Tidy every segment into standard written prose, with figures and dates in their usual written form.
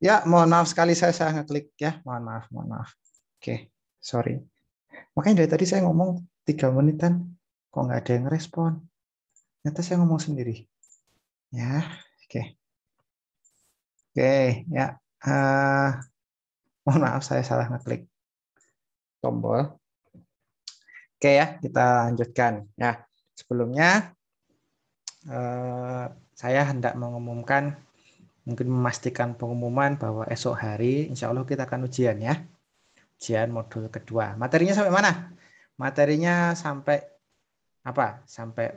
Ya, mohon maaf sekali saya salah ngeklik ya. Mohon maaf, mohon maaf. Oke, sorry. Makanya dari tadi saya ngomong 3 menitan, kok nggak ada yang respon. Ternyata saya ngomong sendiri. Ya, oke. Oke, ya. Eh, mohon maaf saya salah ngeklik tombol. Oke ya, kita lanjutkan. Ya, sebelumnya saya hendak mengumumkan, mungkin memastikan pengumuman bahwa esok hari insya Allah kita akan ujian ya. Ujian modul kedua. Materinya sampai mana? Materinya sampai apa? Sampai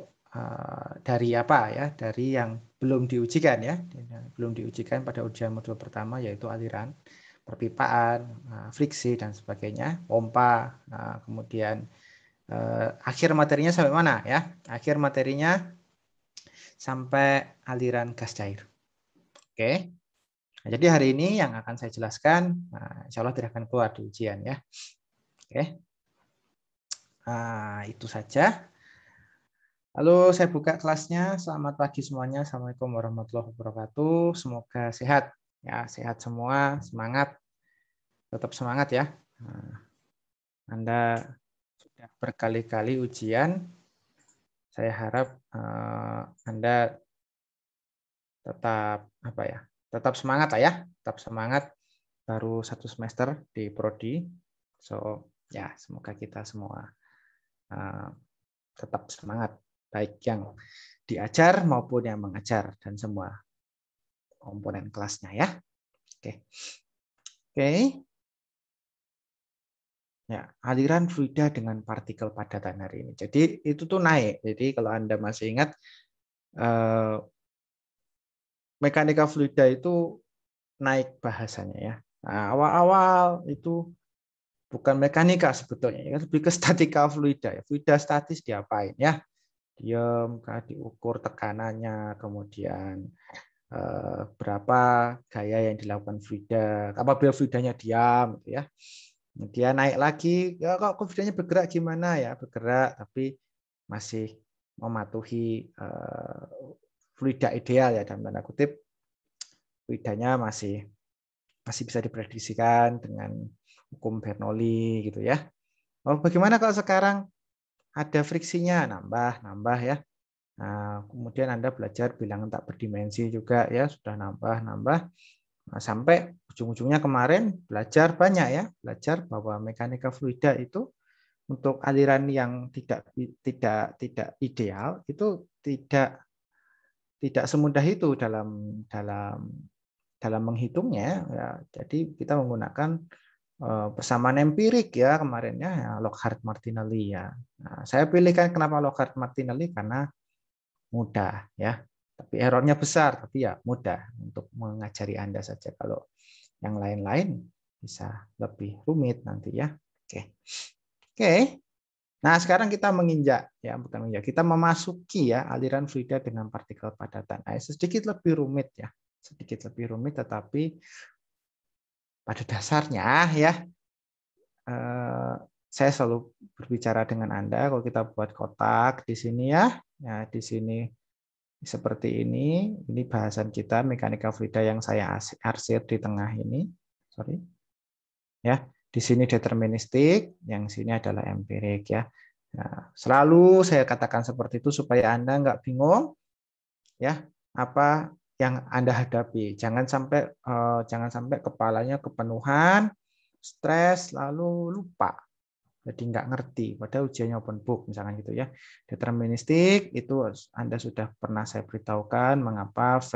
dari apa ya? Dari yang belum diujikan ya. Belum diujikan pada ujian modul pertama yaitu aliran, perpipaan, friksi dan sebagainya, pompa, kemudian akhir materinya sampai mana ya? Akhir materinya sampai aliran gas cair. Oke. Nah, jadi hari ini yang akan saya jelaskan, insya Allah tidak akan keluar di ujian ya. Oke. Nah, itu saja. Lalu saya buka kelasnya. Selamat pagi semuanya. Assalamualaikum warahmatullahi wabarakatuh. Semoga sehat. Ya, sehat semua. Semangat. Tetap semangat ya. Nah, Anda sudah berkali-kali ujian. Saya harap Anda tetap apa ya? Tetap semangat lah ya. Tetap semangat. Baru 1 semester di prodi. So, ya semoga kita semua tetap semangat. Baik yang diajar maupun yang mengajar dan semua komponen kelasnya ya. Oke. Oke. Ya, aliran fluida dengan partikel padatan hari ini. Jadi itu tuh naik. Jadi kalau Anda masih ingat mekanika fluida itu naik bahasanya ya. Nah, awal-awal itu bukan mekanika sebetulnya, ya, lebih ke statika fluida. Ya. Fluida statis diapain ya? Diam, diukur tekanannya, kemudian berapa gaya yang dilakukan fluida, apabila fluidanya diam, gitu ya. Kemudian naik lagi, ya, kok fluidanya bergerak gimana ya? Bergerak, tapi masih mematuhi fluida ideal ya dalam tanda kutip. Fluidanya masih bisa diprediksikan dengan hukum Bernoulli gitu ya. Oh, bagaimana kalau sekarang ada friksinya, nambah ya. Nah, kemudian Anda belajar bilangan tak berdimensi juga ya, sudah nambah. Nah, sampai ujung-ujungnya kemarin belajar banyak ya, belajar bahwa mekanika fluida itu untuk aliran yang tidak ideal itu tidak semudah itu dalam menghitungnya ya. Jadi kita menggunakan persamaan empirik ya kemarinnya ya, Lockhart-Martinelli ya. Nah, saya pilihkan kenapa Lockhart-Martinelli karena mudah ya. Tapi errornya besar, tapi ya mudah untuk mengajari Anda saja. Kalau yang lain-lain bisa lebih rumit nanti ya. Oke. Oke. Nah, sekarang kita menginjak ya, bukan menginjak. Kita memasuki ya aliran fluida dengan partikel padatan. Nah, sedikit lebih rumit ya. Sedikit lebih rumit tetapi pada dasarnya ya saya selalu berbicara dengan Anda kalau kita buat kotak di sini ya. Ya, di sini seperti ini bahasan kita mekanika fluida yang saya arsir di tengah ini. Sorry. Ya, di sini deterministik, yang sini adalah empirik ya. Nah, selalu saya katakan seperti itu supaya Anda nggak bingung ya apa yang Anda hadapi. Jangan sampai kepalanya kepenuhan, stres lalu lupa. Jadi nggak ngerti, padahal ujiannya open book misalkan gitu ya. Deterministik itu Anda sudah pernah saya beritahukan mengapa V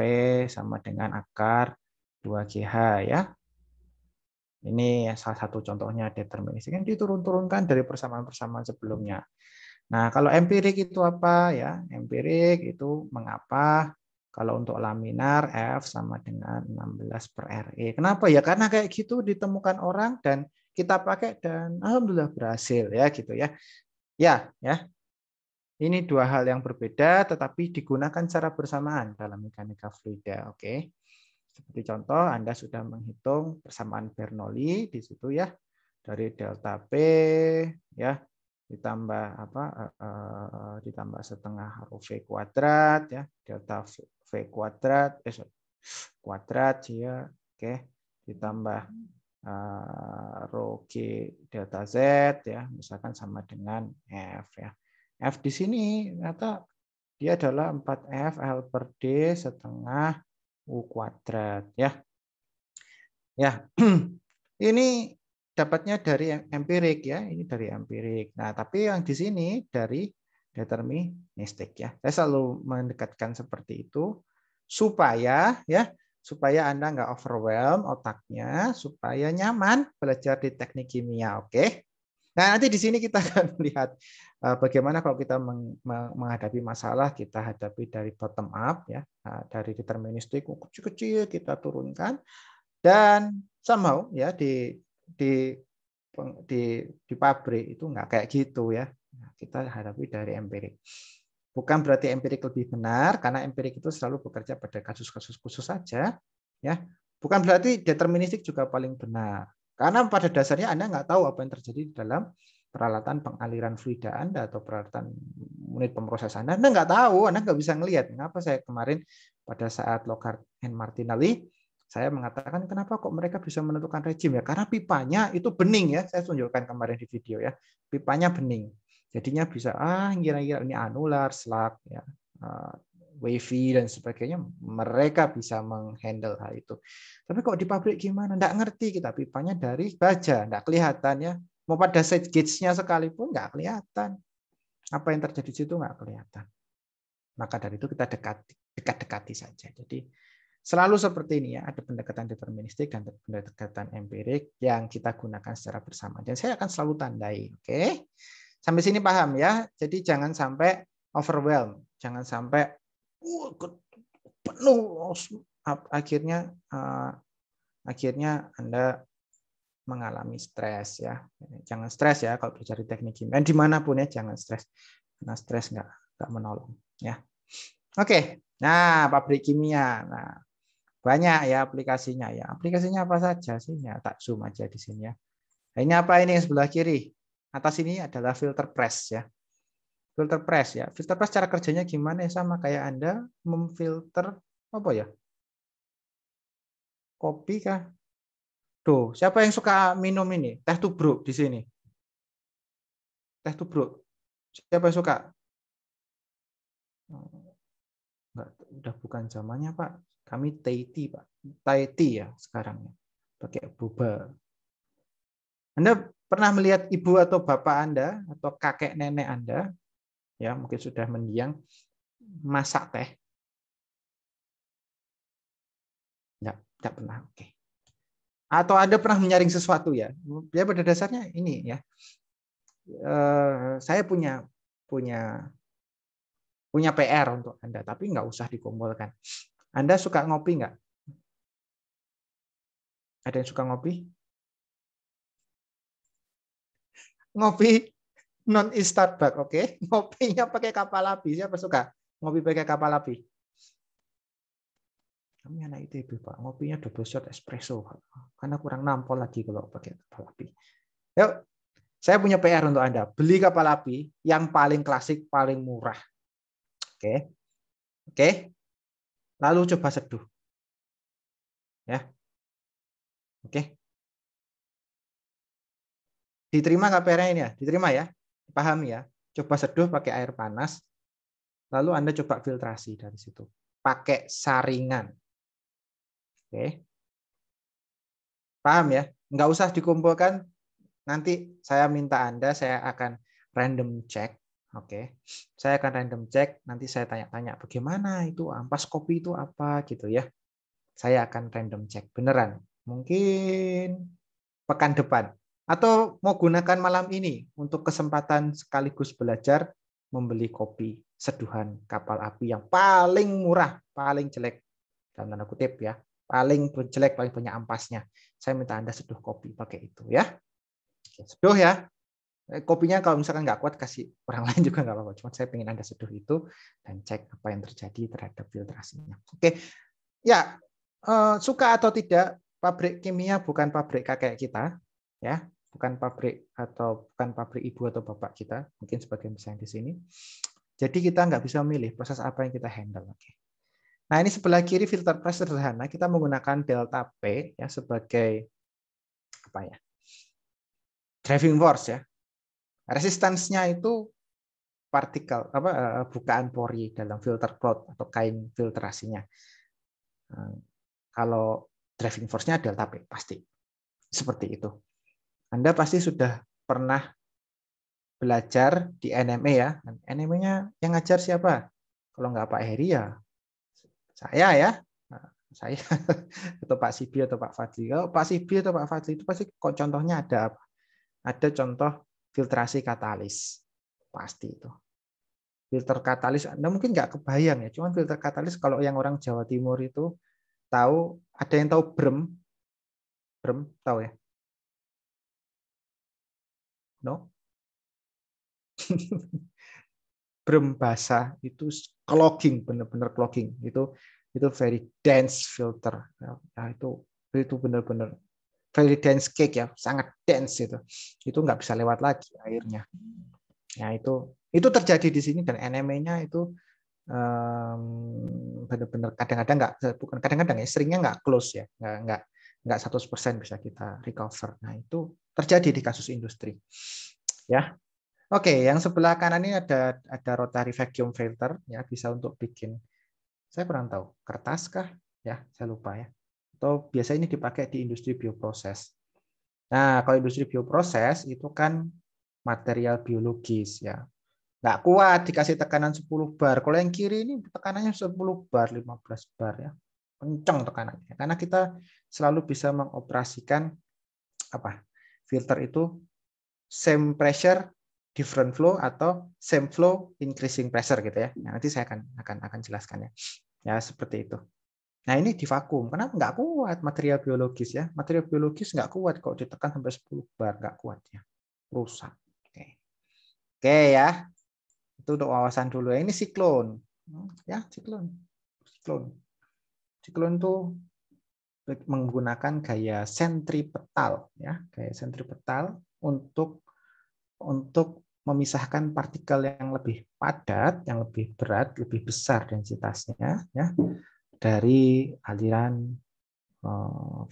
sama dengan akar 2GH ya. Ini salah satu contohnya deterministik yang diturun-turunkan dari persamaan-persamaan sebelumnya. Nah, kalau empirik itu apa ya? Empirik itu mengapa kalau untuk laminar F sama dengan 16/RE. Kenapa ya? Karena kayak gitu ditemukan orang dan kita pakai dan alhamdulillah berhasil ya gitu ya. Ya. Ini dua hal yang berbeda tetapi digunakan secara bersamaan dalam mekanika fluida, oke. Seperti contoh Anda sudah menghitung persamaan Bernoulli di situ ya. Dari delta P ya ditambah ditambah setengah rho V kuadrat ya delta V kuadrat kuadrat ya oke ditambah rho G delta Z ya, misalkan sama dengan F ya. F di sini ternyata dia adalah 4F L per D setengah U kuadrat ya. Ya. Ini dapatnya dari empirik ya, ini dari empirik. Nah, tapi yang di sini dari deterministik ya. Saya selalu mendekatkan seperti itu supaya Anda nggak overwhelm otaknya, supaya nyaman belajar di teknik kimia, oke? Nah, nanti di sini kita akan melihat bagaimana kalau kita menghadapi masalah, kita hadapi dari bottom up ya, dari deterministik kecil-kecil kita turunkan, dan somehow ya di pabrik itu nggak kayak gitu ya. Nah, kita hadapi dari empirik. Bukan berarti empirik lebih benar, karena empirik itu selalu bekerja pada kasus-kasus khusus saja ya. Bukan berarti deterministik juga paling benar. Karena pada dasarnya Anda nggak tahu apa yang terjadi di dalam peralatan pengaliran fluida Anda atau peralatan unit pemroses Anda. Anda nggak tahu, Anda nggak bisa ngelihat. Mengapa saya kemarin pada saat Lockhart and Martinelli, saya mengatakan kenapa kok mereka bisa menentukan rejim ya? Karena pipanya itu bening ya. Saya tunjukkan kemarin di video ya. Pipanya bening. Jadinya bisa kira-kira ini anular, slug ya. Wavy dan sebagainya, mereka bisa menghandle hal itu. Tapi kok di pabrik gimana? Nggak ngerti kita, pipanya dari baja, nggak kelihatan ya. Mau pada set gauge-nya sekalipun nggak kelihatan. Apa yang terjadi di situ nggak kelihatan. Maka dari itu kita dekat-dekati saja. Jadi selalu seperti ini ya, ada pendekatan deterministik dan pendekatan empirik yang kita gunakan secara bersama. Dan saya akan selalu tandai, oke? Sampai sini paham ya? Jadi jangan sampai overwhelm, jangan sampai penuh, akhirnya Anda mengalami stres ya. Jangan stres ya kalau belajar teknik kimia. Dimanapun ya jangan stres, karena stres nggak menolong ya. Oke, nah pabrik kimia, nah banyak ya aplikasinya ya. Aplikasinya apa saja sih? Ya tak zoom aja di sini ya. Nah, ini apa ini yang sebelah kiri? Atas ini adalah filter press ya. Filter press ya. Filter press cara kerjanya gimana ya, sama kayak Anda memfilter apa ya? Kopi kah? Tuh, siapa yang suka minum ini? Teh tubruk di sini. Teh tubruk. Siapa yang suka? Enggak, udah bukan zamannya, Pak. Kami Thai tea, Pak. Thai tea ya sekarang. Pakai boba. Anda pernah melihat ibu atau bapak Anda atau kakek nenek Anda ya mungkin sudah mendiang masak teh? Enggak pernah. Oke. Atau Anda pernah menyaring sesuatu ya? Ya pada dasarnya ini ya. Saya punya PR untuk Anda, tapi nggak usah dikumpulkan. Anda suka ngopi nggak? Ada yang suka ngopi? Ngopi non Starbucks, oke? Ngopinya pakai kapal api. Siapa suka ngopi pakai kapal api? Kami anak ITB, Pak. Ngopinya double shot espresso, Pak. Karena kurang nampol lagi kalau pakai kapal api. Yuk, saya punya PR untuk Anda. Beli kapal api yang paling klasik, paling murah. Oke. Oke. Lalu coba seduh. Ya. Oke. Diterima nggak PR-nya ini ya? Diterima ya? Paham ya? Coba seduh pakai air panas. Lalu Anda coba filtrasi dari situ. Pakai saringan. Oke. Paham ya? Nggak usah dikumpulkan. Nanti saya minta Anda, saya akan random check. Oke. Saya akan random check. Nanti saya tanya-tanya bagaimana itu ampas kopi itu apa gitu ya. Saya akan random check. Beneran. Mungkin pekan depan. Atau mau gunakan malam ini untuk kesempatan sekaligus belajar membeli kopi seduhan kapal api yang paling murah, paling jelek. Dalam tanda kutip ya. Paling jelek, paling banyak ampasnya. Saya minta Anda seduh kopi pakai itu ya. Seduh ya. Kopinya kalau misalkan nggak kuat kasih orang lain juga nggak apa-apa. Cuma saya ingin Anda seduh itu dan cek apa yang terjadi terhadap filtrasinya. Oke, ya suka atau tidak, pabrik kimia bukan pabrik kakek kita, ya, bukan pabrik ibu atau bapak kita, mungkin sebagian besar di sini. Jadi kita nggak bisa memilih proses apa yang kita handle. Oke. Nah, ini sebelah kiri filter press sederhana, kita menggunakan delta P ya sebagai apa ya? Driving force ya. Resistansnya itu partikel bukaan pori dalam filter cloth atau kain filtrasinya. Kalau driving force-nya delta P pasti. Seperti itu. Anda pasti sudah pernah belajar di NME ya. NME-nya yang ngajar siapa? Kalau nggak Pak Heri ya saya ya. Saya atau Pak Sibi atau Pak Fadli. Kalau Pak Sibi atau Pak Fadli itu pasti kok contohnya ada apa? Ada contoh filtrasi katalis. Pasti itu. Filter katalis Anda mungkin nggak kebayang ya. Cuman filter katalis kalau yang orang Jawa Timur itu tahu, ada yang tahu brem? Brem tahu ya? No? Brem basah itu clogging, benar-benar clogging. Itu very dense filter. Nah, itu benar-benar very dense cake ya, sangat dense itu. Itu nggak bisa lewat lagi airnya. Nah, itu terjadi di sini dan NME-nya itu benar-benar kadang-kadang bukan kadang-kadang ya, seringnya nggak close ya, nggak 100% bisa kita recover. Nah, itu terjadi di kasus industri. Ya. Oke, yang sebelah kanan ini ada rotary vacuum filter ya, bisa untuk bikin, saya kurang tahu, kertas kah? Ya, saya lupa ya. Atau biasa ini dipakai di industri bioproses. Nah, kalau industri bioproses itu kan material biologis ya. Nggak kuat dikasih tekanan 10 bar. Kalau yang kiri ini tekanannya 10 bar, 15 bar ya. Kencang tekanannya. Karena kita selalu bisa mengoperasikan apa? Filter itu same pressure different flow atau same flow increasing pressure gitu ya. Nah, nanti saya akan jelaskan ya. Ya seperti itu. Nah, ini di vakum. Kenapa nggak kuat material biologis ya? Material biologis nggak kuat kalau ditekan sampai 10 bar, nggak kuat ya. Rusak. Oke. Oke ya. Itu untuk wawasan dulu. Ini siklon. Ya, siklon. Siklon itu menggunakan gaya sentripetal ya, gaya sentripetal untuk memisahkan partikel yang lebih padat, yang lebih berat, lebih besar densitasnya ya dari aliran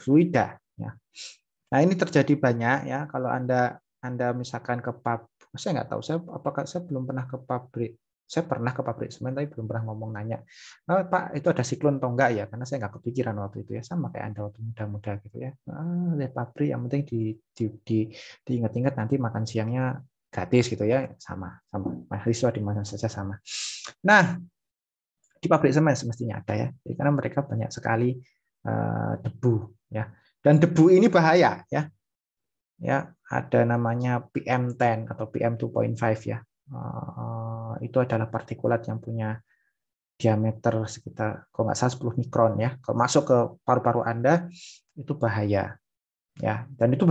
fluida ya. Nah, ini terjadi banyak ya kalau Anda misalkan ke saya nggak tahu, saya belum pernah ke pabrik. Saya pernah ke pabrik semen tapi belum pernah ngomong nanya, oh, Pak itu ada siklon atau enggak ya, karena saya nggak kepikiran waktu itu ya, sama kayak Anda waktu muda-muda gitu ya. Lihat pabrik yang penting diingat-ingat nanti makan siangnya gratis gitu ya, sama mahasiswa di mana saja sama. Nah, di pabrik semen semestinya ada ya, karena mereka banyak sekali debu ya, dan debu ini bahaya ya. Ya, ada namanya PM10 atau PM2.5 ya. Itu adalah partikulat yang punya diameter sekitar kalau nggak salah 10 mikron ya. Kalau masuk ke paru-paru Anda itu bahaya. Ya, dan itu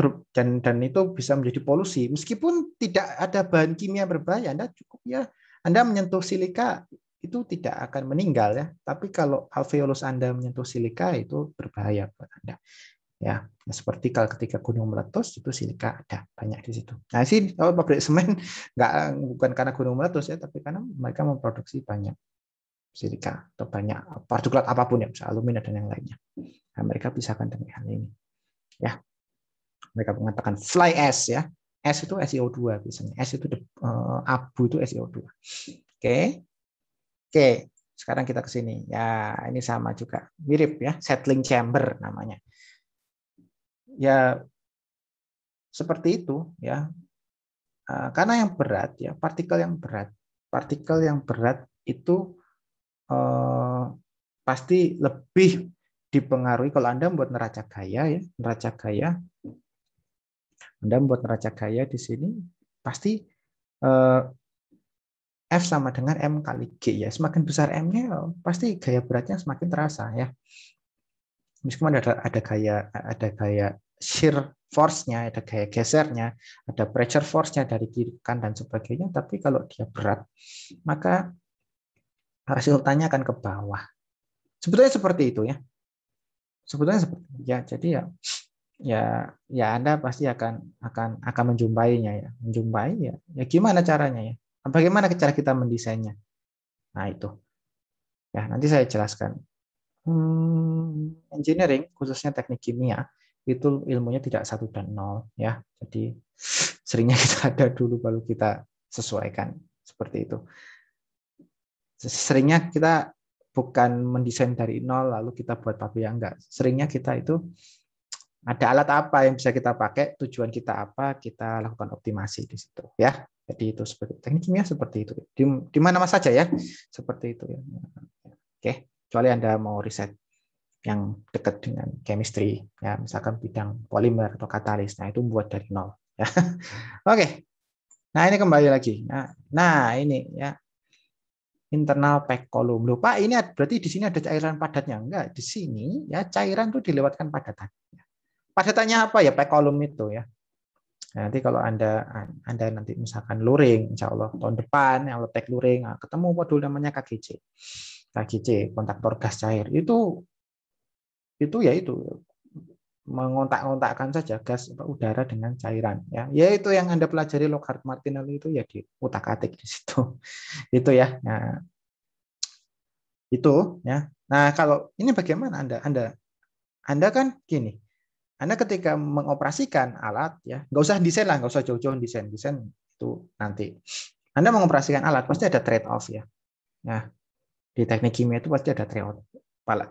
bisa menjadi polusi meskipun tidak ada bahan kimia berbahaya. Anda cukup ya, Anda menyentuh silika itu tidak akan meninggal ya. Tapi kalau alveolus Anda menyentuh silika itu berbahaya buat Anda. Ya, seperti kalau ketika gunung meletus itu silika ada banyak di situ. Nah, sih pabrik semen bukan karena gunung meletus ya, tapi karena mereka memproduksi banyak silika atau banyak partikulat apapun ya, misalnya alumina dan yang lainnya. Nah, mereka pisahkan dengan hal ini. Ya, mereka mengatakan fly ash ya. S itu SiO2 biasanya. S itu abu itu SiO2. Oke. Oke, sekarang kita ke sini. Ya, ini sama juga. Mirip ya, settling chamber namanya. Ya, seperti itu ya. Karena yang berat ya, partikel yang berat itu pasti lebih dipengaruhi kalau Anda membuat neraca gaya ya, Anda membuat neraca gaya di sini pasti F sama dengan M kali G ya. Semakin besar M-nya pasti gaya beratnya semakin terasa ya. Meskipun ada gaya shear force-nya, ada gaya gesernya, ada pressure force-nya dari kiri kanan dan sebagainya, tapi kalau dia berat, maka resultannya akan ke bawah. Sebetulnya seperti itu ya. Sebetulnya seperti itu. Ya, jadi ya Anda pasti akan menjumpainya ya. Menjumpai ya. Ya gimana caranya ya? Bagaimana cara kita mendesainnya? Nah, itu. Ya, nanti saya jelaskan. engineering, khususnya teknik kimia, itu ilmunya tidak 1 dan 0 ya. Jadi seringnya kita ada dulu baru kita sesuaikan seperti itu. Seringnya kita bukan mendesain dari nol lalu kita buat pabrik, enggak. Seringnya kita itu ada alat apa yang bisa kita pakai, tujuan kita apa, kita lakukan optimasi di situ ya. Jadi itu seperti teknik kimia seperti itu. Di mana saja ya, seperti itu ya. Oke, kecuali Anda mau riset yang dekat dengan chemistry ya, misalkan bidang polimer atau katalis. Nah, itu buat dari nol ya. Oke. Nah, ini kembali lagi. Nah, ini ya. Internal pack column. Loh, Pak, ini berarti di sini ada cairan padatnya. Enggak, di sini ya cairan itu dilewatkan padatan. Padatannya apa ya? Pack column itu ya. Nanti kalau Anda nanti misalkan luring, insya Allah tahun depan kalau tek luring, ketemu modul namanya KGC. KGC, kontaktor gas cair. Itu ya itu mengontak-ontakkan saja gas udara dengan cairan ya. Ya itu yang Anda pelajari Lockhart Martinelli itu ya di utak-atik di situ. Itu ya. Nah, itu ya. Nah, kalau ini bagaimana Anda kan gini. Anda ketika mengoperasikan alat ya, nggak usah desain lah, nggak usah jauh-jauh desain itu nanti. Anda mengoperasikan alat pasti ada trade off ya. Nah, di teknik kimia itu pasti ada trade off.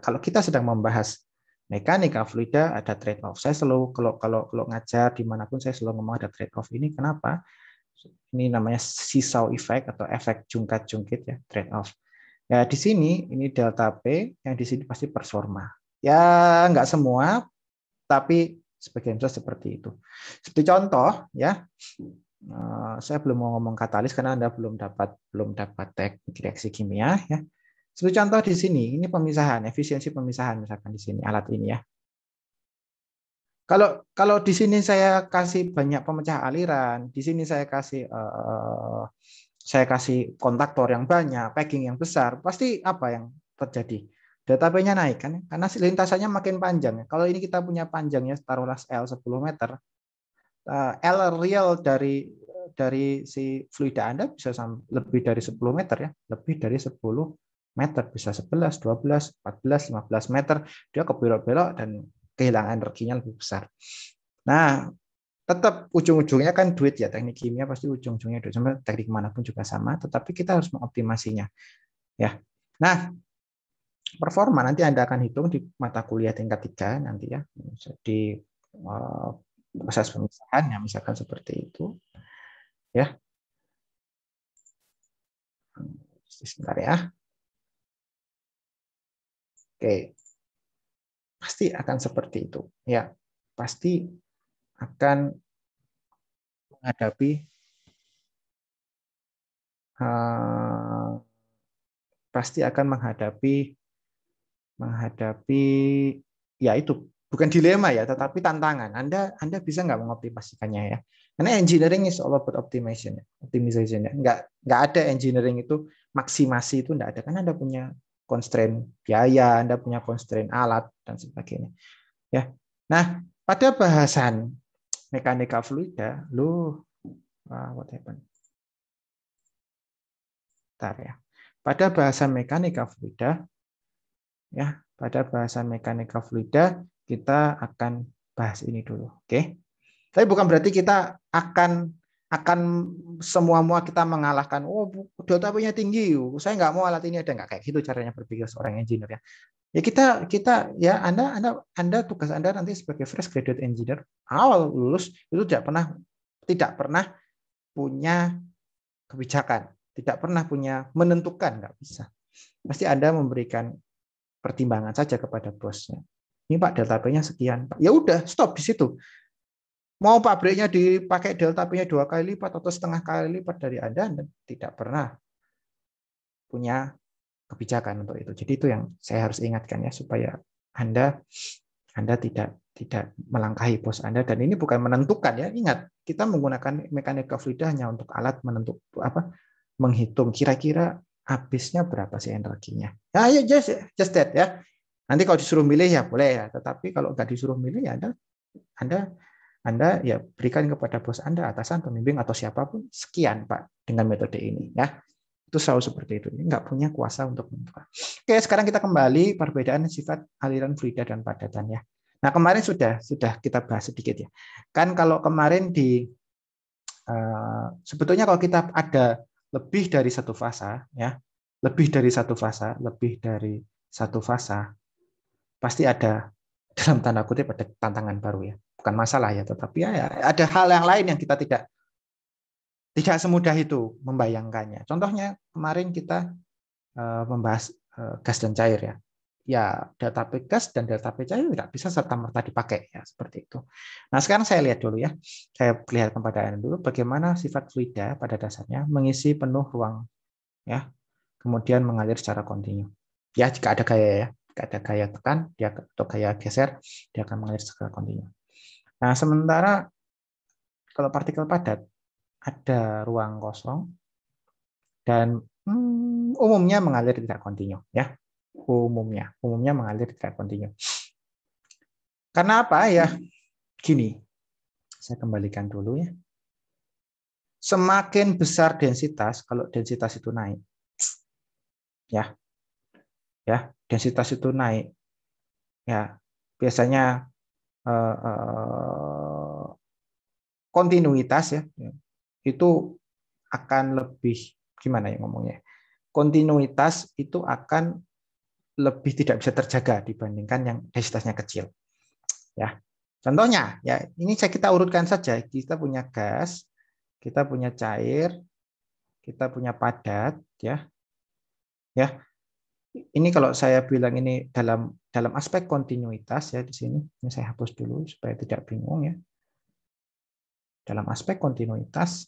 Kalau kita sedang membahas mekanika fluida ada trade off. Saya selalu kalau ngajar dimanapun saya selalu ngomong ada trade off. Ini kenapa? Ini namanya seesaw effect atau efek jungkat-jungkit ya, trade off. Ya di sini ini delta P, yang di sini pasti performa. Ya nggak semua, tapi sebagian besar seperti itu. Seperti contoh ya, saya belum mau ngomong katalis karena Anda belum dapat teknik reaksi kimia ya. Seperti contoh di sini, ini pemisahan, efisiensi pemisahan misalkan di sini alat ini ya. Kalau di sini saya kasih banyak pemecah aliran, di sini saya kasih kontaktor yang banyak, packing yang besar, pasti apa yang terjadi? Delta P-nya naik kan? Karena lintasannya makin panjang. Kalau ini kita punya panjangnya taruhlah L 10 meter, L real dari si fluida Anda bisa lebih dari 10 meter ya, lebih dari 10 meter, bisa 11, 12, 14, 15 meter, dia kebelok-belok dan kehilangan energinya lebih besar. Nah, tetap ujung-ujungnya kan duit ya, teknik kimia pasti ujung-ujungnya duit, sama teknik manapun juga sama, tetapi kita harus mengoptimasinya ya. Nah, performa nanti Anda akan hitung di mata kuliah tingkat 3 nanti ya, di proses pemisahan ya, misalkan seperti itu ya. Sebentar ya. Oke, pasti akan seperti itu ya, pasti akan menghadapi menghadapi ya itu bukan dilema ya, tetapi tantangan. Anda bisa nggak mengoptimasikannya ya? Karena engineering is all about optimization, optimization ya. Nggak ada engineering itu maksimasi itu nggak ada, karena Anda punya constraint biaya, Anda punya constraint alat dan sebagainya. Ya. Nah, pada bahasan mekanika fluida, what happened? Bentar ya. Pada bahasan mekanika fluida, ya, pada bahasan mekanika fluida kita akan bahas ini dulu, oke? Tapi bukan berarti kita akan semua kita mengalahkan. Oh, delta P-nya tinggi, saya nggak mau alat ini ada, nggak kayak gitu caranya berpikir seorang engineer ya. Ya kita ya Anda tugas Anda nanti sebagai fresh graduate engineer awal lulus itu tidak pernah punya kebijakan, tidak pernah punya menentukan, nggak bisa. Pasti Anda memberikan pertimbangan saja kepada bosnya. Ini Pak, delta P-nya sekian. Ya udah, stop di situ. Mau pabriknya dipakai delta P-nya 2 kali lipat atau setengah kali lipat dari Anda tidak pernah punya kebijakan untuk itu. Jadi itu yang saya harus ingatkan ya, supaya Anda tidak melangkahi bos Anda, dan ini bukan menentukan ya. Ingat, kita menggunakan mekanika fluida hanya untuk alat menghitung kira-kira habisnya berapa sih energinya. Nah, ya just that ya. Nanti kalau disuruh milih ya boleh ya, tetapi kalau nggak disuruh milih ya Anda ya berikan kepada bos Anda, atasan, pembimbing atau siapapun, sekian Pak dengan metode ini ya. Itu selalu seperti itu. Nggak punya kuasa untuk menentukan. Oke, sekarang kita kembali perbedaan sifat aliran fluida dan padatan ya. Nah, kemarin sudah kita bahas sedikit ya. Kan kalau kemarin sebetulnya kalau kita ada lebih dari satu fasa ya, lebih dari satu fasa pasti ada, dalam tanda kutip, ada tantangan baru ya. Bukan masalah ya, tetapi ya ada hal yang lain yang kita tidak semudah itu membayangkannya. Contohnya kemarin kita membahas gas dan cair ya. Ya, delta P gas dan delta P cair tidak bisa serta-merta dipakai ya, seperti itu. Nah, sekarang saya lihat dulu ya. Saya perlihatkan pada Anda dulu bagaimana sifat fluida pada dasarnya mengisi penuh ruang ya. Kemudian mengalir secara kontinu. Ya, jika ada gaya ya, jika ada gaya tekan dia atau gaya geser, dia akan mengalir secara kontinu. Nah, sementara kalau partikel padat ada ruang kosong dan umumnya mengalir tidak kontinu ya. Umumnya mengalir tidak kontinu. Karena apa ya? Gini, saya kembalikan dulu ya. Semakin besar densitas, kalau densitas itu naik, ya, densitas itu naik, ya, biasanya kontinuitas ya, itu akan lebih gimana ya ngomongnya? Kontinuitas itu akan lebih tidak bisa terjaga dibandingkan yang densitasnya kecil. Ya, contohnya ya ini kita urutkan saja. Kita punya gas, kita punya cair, kita punya padat, ya. Ini kalau saya bilang ini dalam aspek kontinuitas ya di sini. Ini saya hapus dulu supaya tidak bingung ya. Dalam aspek kontinuitas,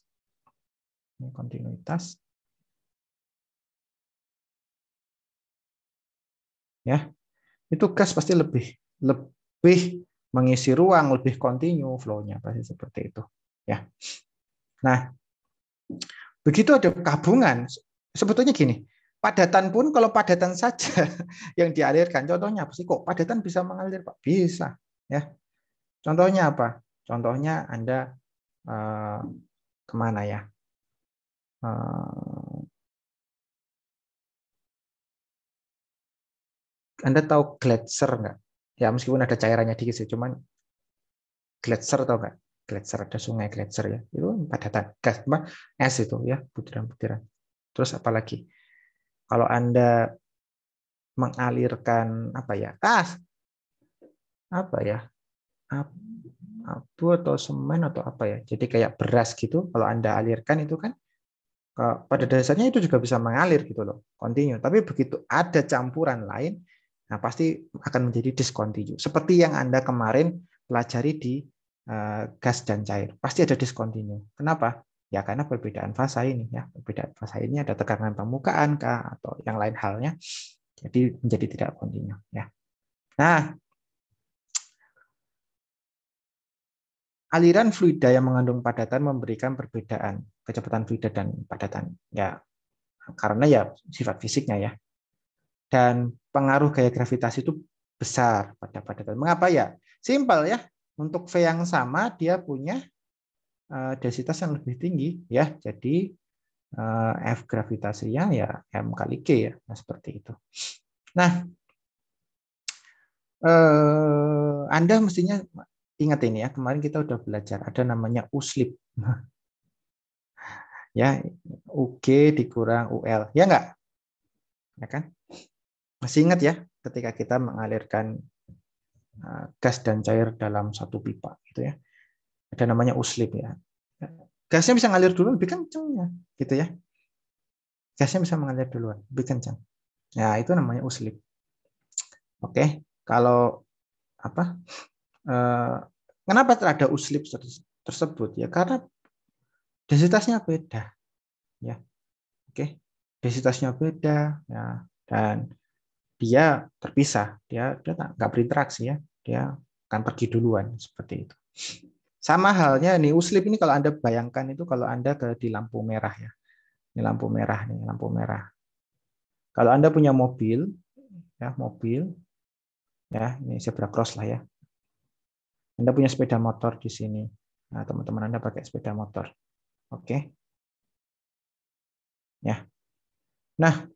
ini kontinuitas, ya. Itu gas pasti lebih mengisi ruang, lebih kontinu flow-nya pasti seperti itu, ya. Nah, begitu ada gabungan, sebetulnya gini, padatan pun kalau padatan saja yang dialirkan, contohnya apa sih? Kok padatan bisa mengalir, Pak? Bisa, ya. Contohnya apa? Contohnya Anda kemana ya? Anda tahu gletser nggak? Ya meskipun ada cairannya dikit sih, cuman gletser tahu nggak? Gletser, ada sungai gletser ya. Itu padatan gas, es itu ya, butiran-butiran. Terus apalagi? Kalau Anda mengalirkan apa ya? Apa ya? Abu atau semen atau apa ya? Jadi kayak beras gitu. Kalau Anda alirkan itu kan pada dasarnya itu juga bisa mengalir gitu loh, kontinu. Tapi begitu ada campuran lain, nah pasti akan menjadi diskontinu. Seperti yang Anda kemarin pelajari di gas dan cair, pasti ada diskontinu. Kenapa? Ya karena perbedaan fasa ini ya, perbedaan fasa ini ada tekanan permukaan kah atau yang lain halnya, jadi menjadi tidak kontinu ya. Nah, aliran fluida yang mengandung padatan memberikan perbedaan kecepatan fluida dan padatan ya, karena ya sifat fisiknya ya. Dan pengaruh gaya gravitasi itu besar pada padatan. Mengapa ya? Simpel ya. Untuk V yang sama dia punya densitas yang lebih tinggi ya. Jadi F gravitasinya ya M kali G ya. Nah, seperti itu. Nah, Anda mestinya ingat ini ya. Kemarin kita udah belajar ada namanya U-slip. Ya, UG dikurang UL. Ya enggak? Ya kan? Masih ingat ya ketika kita mengalirkan gas dan cair dalam satu pipa gitu ya. Ada namanya uslip ya. Gasnya bisa ngalir dulu lebih kencang ya, gitu ya. Gasnya bisa mengalir duluan, lebih kencang. Ya, itu namanya uslip. Oke, kalau apa? Kenapa ada uslip tersebut ya? Karena densitasnya beda ya. Oke. Densitasnya beda ya, dan dia terpisah, dia nggak berinteraksi ya. Dia akan pergi duluan seperti itu. Sama halnya nih uslip ini kalau Anda bayangkan itu kalau Anda di lampu merah ya. Ini lampu merah nih, lampu merah. Kalau Anda punya mobil ya, ini zebra cross lah ya. Anda punya sepeda motor di sini. Nah, teman-teman Anda pakai sepeda motor. Oke. Ya. Nah,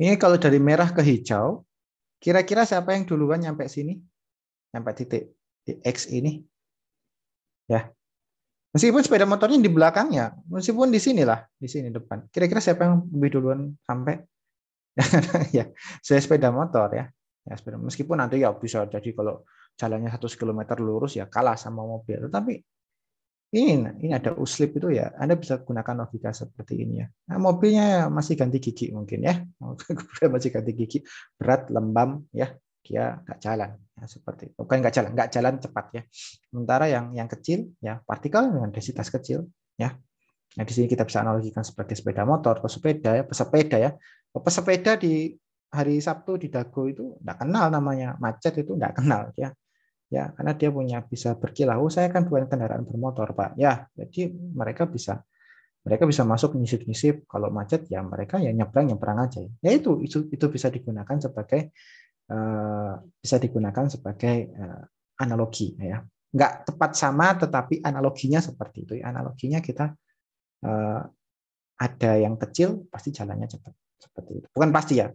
ini kalau dari merah ke hijau, kira-kira siapa yang duluan nyampe sini? Nyampe titik di X ini? Ya. Meskipun sepeda motornya di belakangnya, meskipun di sini depan. Kira-kira siapa yang lebih duluan sampai? Ya, saya sepeda motor ya. Ya, sepeda. Meskipun nanti ya bisa jadi kalau jalannya 100 km lurus ya kalah sama mobil. Tapi ini ada uslip itu ya. Anda bisa gunakan logika seperti ini ya. Nah, mobilnya masih ganti gigi mungkin ya. Mobil masih ganti gigi, berat, lembam ya. Dia nggak jalan ya, seperti itu. Bukan nggak jalan cepat ya. Sementara yang kecil ya partikel dengan densitas kecil ya. Nah, di sini kita bisa analogikan sebagai sepeda motor, pesepeda ya, pesepeda ya. Pesepeda di hari Sabtu di Dago itu enggak kenal namanya macet, itu enggak kenal ya. Ya, karena dia punya bisa berkilah. Oh, saya kan bukan kendaraan bermotor, Pak. Ya, jadi mereka bisa masuk nyisip-nyisip. Kalau macet ya mereka ya nyebrang aja. Ya itu bisa digunakan sebagai bisa digunakan sebagai analogi ya. Enggak tepat sama tetapi analoginya seperti itu. Analoginya kita ada yang kecil pasti jalannya cepat seperti itu. Bukan pasti ya,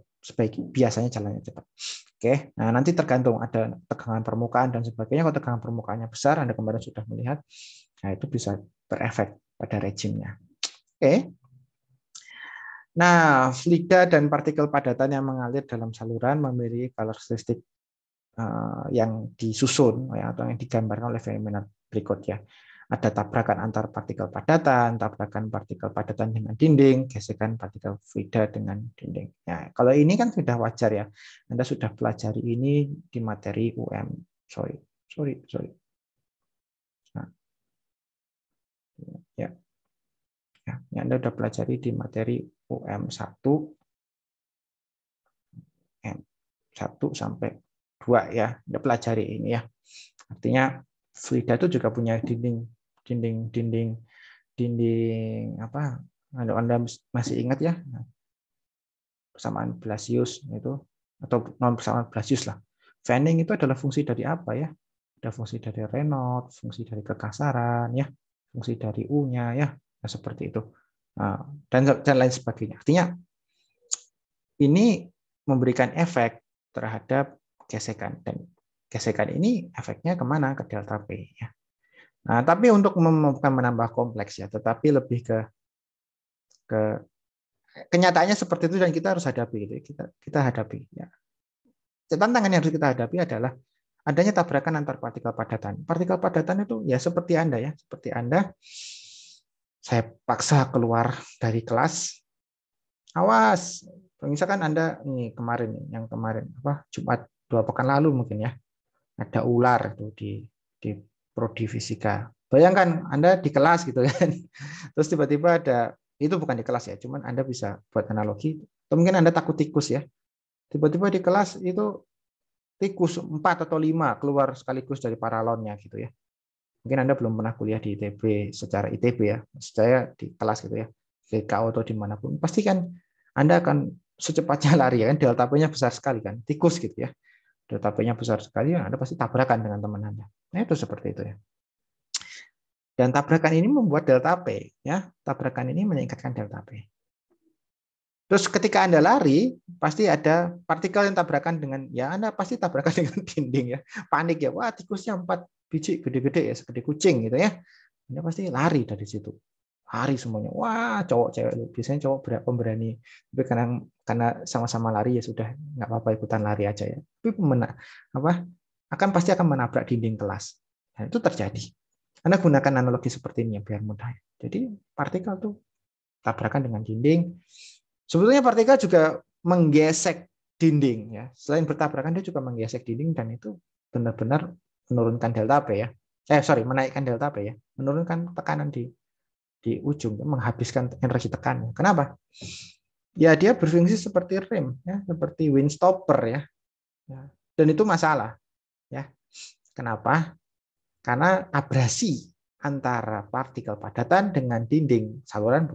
biasanya jalannya cepat. Oke, nah nanti tergantung ada tegangan permukaan dan sebagainya. Kalau tegangan permukaannya besar, Anda kemarin sudah melihat, nah itu bisa berefek pada rejimnya. Oke. Nah, fluida dan partikel padatan yang mengalir dalam saluran memiliki karakteristik yang disusun atau yang digambarkan oleh fenomena berikut ya. Ada tabrakan antar partikel padatan, tabrakan partikel padatan dengan dinding, gesekan partikel fluida dengan dinding. Ya, kalau ini kan sudah wajar ya. Anda sudah pelajari ini di materi UM. Sorry. Nah, ya. Ya, Anda sudah pelajari di materi UM 1 sampai 2 ya. Anda pelajari ini ya. Artinya fluida itu juga punya dinding apa? Anda masih ingat ya persamaan Blasius itu atau non persamaan Blasius lah. Fanning itu adalah fungsi dari apa ya? Ada fungsi dari Reynolds, fungsi dari kekasaran ya, fungsi dari U-nya ya, nah, seperti itu. Nah, dan lain sebagainya. Artinya ini memberikan efek terhadap gesekan dan gesekan ini efeknya kemana? Ke delta P ya. Nah, tapi untuk bukan menambah kompleks ya, tetapi lebih ke kenyataannya seperti itu dan kita harus hadapi gitu. Kita hadapi ya. Tantangan yang harus kita hadapi adalah adanya tabrakan antar partikel padatan. Partikel padatan itu ya seperti Anda ya, seperti Anda saya paksa keluar dari kelas. Awas. Misalkan Anda ini kemarin yang kemarin apa Jumat 2 pekan lalu mungkin ya. Ada ular itu di prodi fisika. Bayangkan Anda di kelas gitu kan. Terus tiba-tiba ada itu bukan di kelas ya, cuman Anda bisa buat analogi. Atau mungkin Anda takut tikus ya. Tiba-tiba di kelas itu tikus 4 atau 5 keluar sekaligus dari paralonnya gitu ya. Mungkin Anda belum pernah kuliah di ITB secara ITB ya. Saya di kelas gitu ya. VKO atau dimanapun. Pasti kan Anda akan secepatnya lari ya kan. Delta P-nya besar sekali kan. Tikus gitu ya. Delta P-nya besar sekali, ya Anda pasti tabrakan dengan teman Anda. Nah, itu seperti itu ya. Dan tabrakan ini membuat delta P, ya. Tabrakan ini meningkatkan delta P. Terus ketika Anda lari, pasti ada partikel yang tabrakan dengan, ya Anda pasti tabrakan dengan dinding ya. Panik ya, wah tikusnya 4 biji gede-gede ya, segede kucing gitu ya. Anda pasti lari dari situ. Lari semuanya. Wah, cowok cewek biasanya cowok pemberani. Tapi karena sama-sama lari ya sudah nggak apa-apa ikutan lari aja ya. Tapi pasti akan menabrak dinding kelas. Nah, itu terjadi. Anda gunakan analogi seperti ini ya, biar mudah. Jadi partikel tuh tabrakan dengan dinding. Sebetulnya partikel juga menggesek dinding ya. Selain bertabrakan dia juga menggesek dinding dan itu benar-benar menurunkan delta P ya. Menaikkan delta P ya. Menurunkan tekanan di ujung, menghabiskan energi tekan. Kenapa? Ya dia berfungsi seperti rem ya, seperti windstopper ya. Dan itu masalah ya. Kenapa? Karena abrasi antara partikel padatan dengan dinding saluran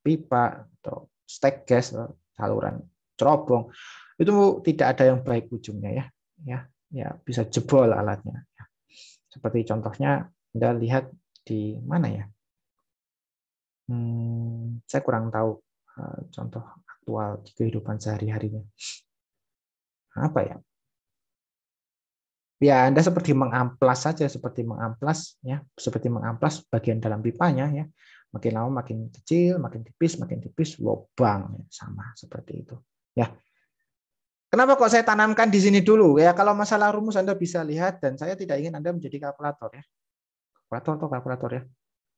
pipa atau stek gas, saluran cerobong itu tidak ada yang baik ujungnya ya bisa jebol alatnya. Seperti contohnya Anda lihat di mana ya? Saya kurang tahu contoh aktual di kehidupan sehari-harinya. Apa ya? Ya, Anda seperti mengamplas saja, seperti mengamplas ya, seperti mengamplas bagian dalam pipanya ya. Makin lama makin kecil, makin tipis, lubang ya, sama seperti itu. Ya. Kenapa kok saya tanamkan di sini dulu? Ya, kalau masalah rumus Anda bisa lihat dan saya tidak ingin Anda menjadi kalkulator ya. Kalkulator ya.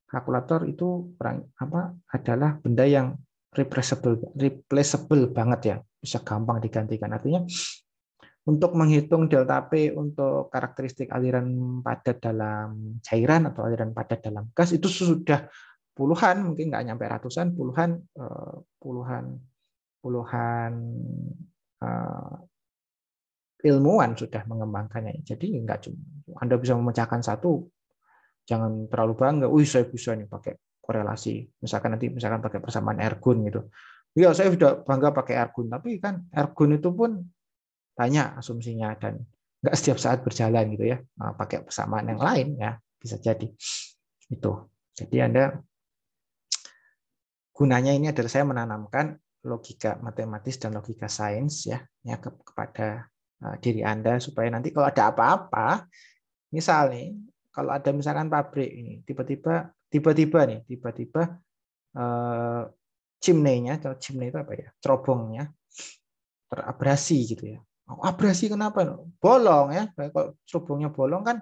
Kalkulator itu adalah benda yang replaceable banget ya, bisa gampang digantikan. Artinya untuk menghitung delta P untuk karakteristik aliran padat dalam cairan atau aliran padat dalam gas itu sudah puluhan, mungkin nggak nyampe ratusan, puluhan ilmuwan sudah mengembangkannya. Jadi nggak cuma Anda bisa memecahkan satu, jangan terlalu bangga. Wih, saya bisa nih pakai korelasi. Misalkan pakai persamaan ergun gitu. Ya, saya sudah bangga pakai ergun, tapi kan ergun itu pun banyak asumsinya dan nggak setiap saat berjalan gitu ya. Nah, pakai persamaan yang lain ya bisa jadi itu. Jadi Anda gunanya ini adalah saya menanamkan logika matematis dan logika sains ya kepada diri Anda supaya nanti kalau ada apa-apa, misal nih kalau ada misalkan pabrik ini tiba-tiba chimney-nya, atau chimney itu apa ya, cerobongnya terabrasi gitu ya. Oh, abrasi kenapa? Bolong ya. Kalau cerobongnya bolong kan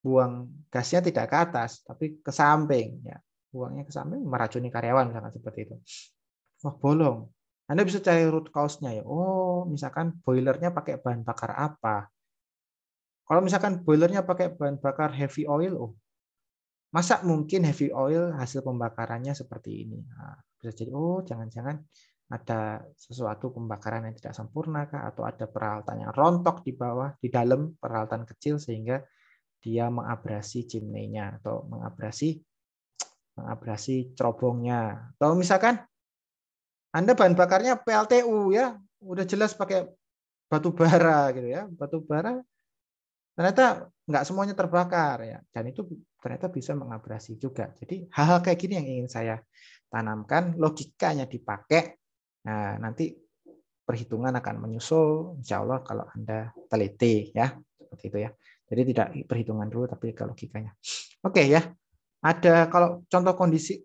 buang gasnya tidak ke atas, tapi ke samping ya. Buangnya ke samping meracuni karyawan misalkan seperti itu. Wah, bolong. Anda bisa cari root cause-nya ya. Oh, misalkan boilernya pakai bahan bakar apa? Kalau misalkan boilernya pakai bahan bakar heavy oil, oh, masa mungkin heavy oil hasil pembakarannya seperti ini? Nah, bisa jadi, oh, jangan-jangan ada sesuatu pembakaran yang tidak sempurna kah? Atau ada peralatan yang rontok di bawah, di dalam peralatan kecil sehingga dia mengabrasi chimney-nya atau mengabrasi cerobongnya. Atau misalkan Anda bahan bakarnya PLTU ya, udah jelas pakai batu bara gitu ya. Batu bara ternyata nggak semuanya terbakar ya, dan itu ternyata bisa mengabrasi juga. Jadi hal-hal kayak gini yang ingin saya tanamkan, logikanya dipakai. Nah, nanti perhitungan akan menyusul, insya Allah kalau Anda teliti ya, seperti itu ya. Jadi tidak perhitungan dulu, tapi ke logikanya. Oke ya, ada kalau contoh kondisi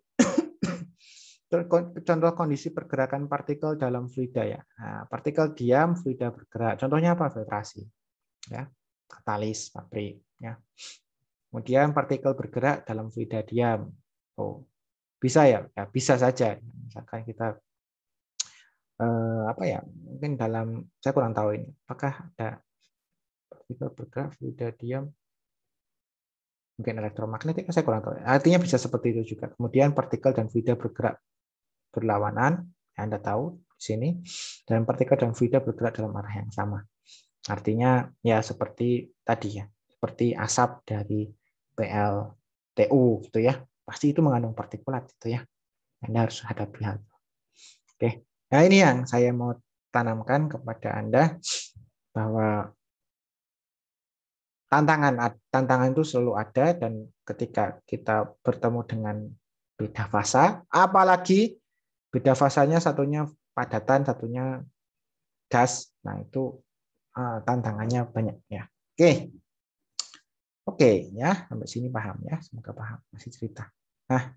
pergerakan partikel dalam fluida ya. Nah, partikel diam, fluida bergerak. Contohnya apa? Filtrasi, ya, katalis, pabrik, ya. Kemudian partikel bergerak dalam fluida diam. Oh, bisa ya? Ya bisa saja. Misalkan kita apa ya? Mungkin saya kurang tahu ini. Apakah ada partikel bergerak fluida diam? Mungkin elektromagnetik, saya kurang tahu. Artinya bisa seperti itu juga. Kemudian partikel dan fluida bergerak berlawanan, Anda tahu di sini, dan partikel dan fluida bergerak dalam arah yang sama. Artinya ya seperti tadi ya, seperti asap dari PLTU gitu ya. Pasti itu mengandung partikulat itu ya. Anda harus hadapi hal itu. Oke. Nah, ini yang saya mau tanamkan kepada Anda bahwa tantangan itu selalu ada, dan ketika kita bertemu dengan beda fasa, apalagi beda fasanya satunya padatan, satunya gas, nah itu tantangannya banyak ya. Oke ya, sampai sini paham ya, semoga paham, masih cerita. Nah,